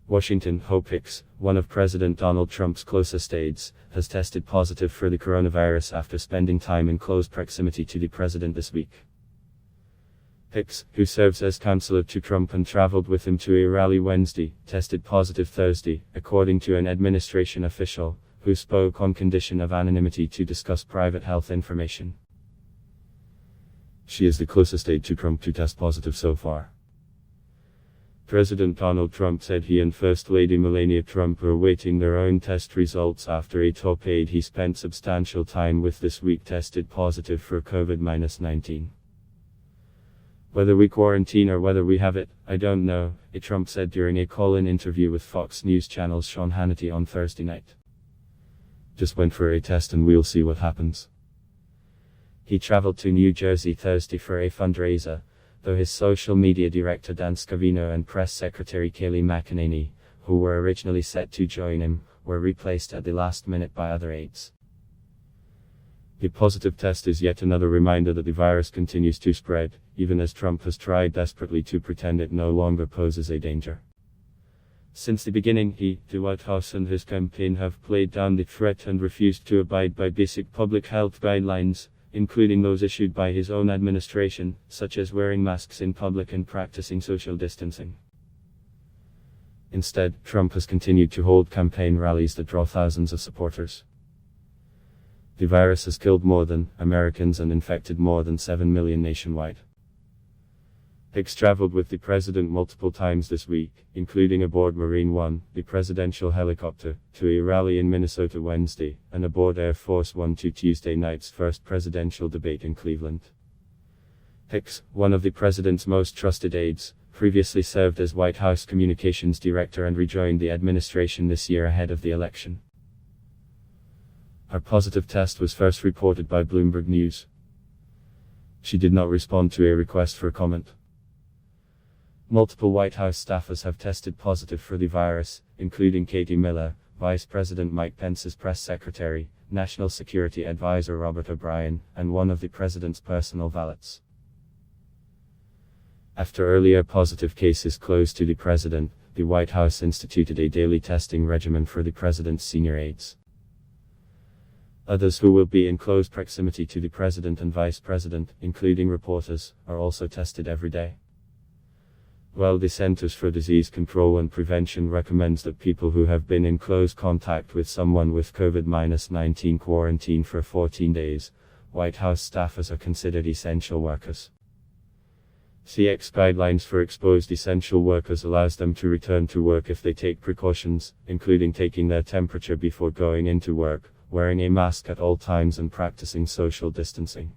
Washington. Hope Hicks, one of President Donald Trump's closest aides, has tested positive for the coronavirus after spending time in close proximity to the president this week. Hicks, who serves as counselor to Trump and traveled with him to a rally Wednesday, tested positive Thursday, according to an administration official, who spoke on condition of anonymity to discuss private health information. She is the closest aide to Trump to test positive so far. President Donald Trump said he and First Lady Melania Trump are awaiting their own test results after a top aide he spent substantial time with this week tested positive for COVID-19. "Whether we quarantine or whether we have it, I don't know," Trump said during a call-in interview with Fox News Channel's Sean Hannity on Thursday night. "Just went for a test and we'll see what happens." He traveled to New Jersey Thursday for a fundraiser, though his social media director Dan Scavino and press secretary Kayleigh McEnany, who were originally set to join him, were replaced at the last minute by other aides. The positive test is yet another reminder that the virus continues to spread, even as Trump has tried desperately to pretend it no longer poses a danger. Since the beginning, the White House and his campaign have played down the threat and refused to abide by basic public health guidelines, including those issued by his own administration, such as wearing masks in public and practicing social distancing. Instead, Trump has continued to hold campaign rallies that draw thousands of supporters. The virus has killed more than Americans and infected more than 7 million nationwide. Hicks traveled with the president multiple times this week, including aboard Marine One, the presidential helicopter, to a rally in Minnesota Wednesday, and aboard Air Force One to Tuesday night's first presidential debate in Cleveland. Hicks, one of the president's most trusted aides, previously served as White House communications director and rejoined the administration this year ahead of the election. Her positive test was first reported by Bloomberg News. She did not respond to a request for comment. Multiple White House staffers have tested positive for the virus, including Katie Miller, Vice President Mike Pence's press secretary, National Security Advisor Robert O'Brien, and one of the president's personal valets. After earlier positive cases close to the president, the White House instituted a daily testing regimen for the president's senior aides. Others who will be in close proximity to the president and vice president, including reporters, are also tested every day. While the Centers for Disease Control and Prevention recommends that people who have been in close contact with someone with COVID-19 quarantine for 14 days, White House staffers are considered essential workers. CX guidelines for exposed essential workers allows them to return to work if they take precautions, including taking their temperature before going into work, wearing a mask at all times and practicing social distancing.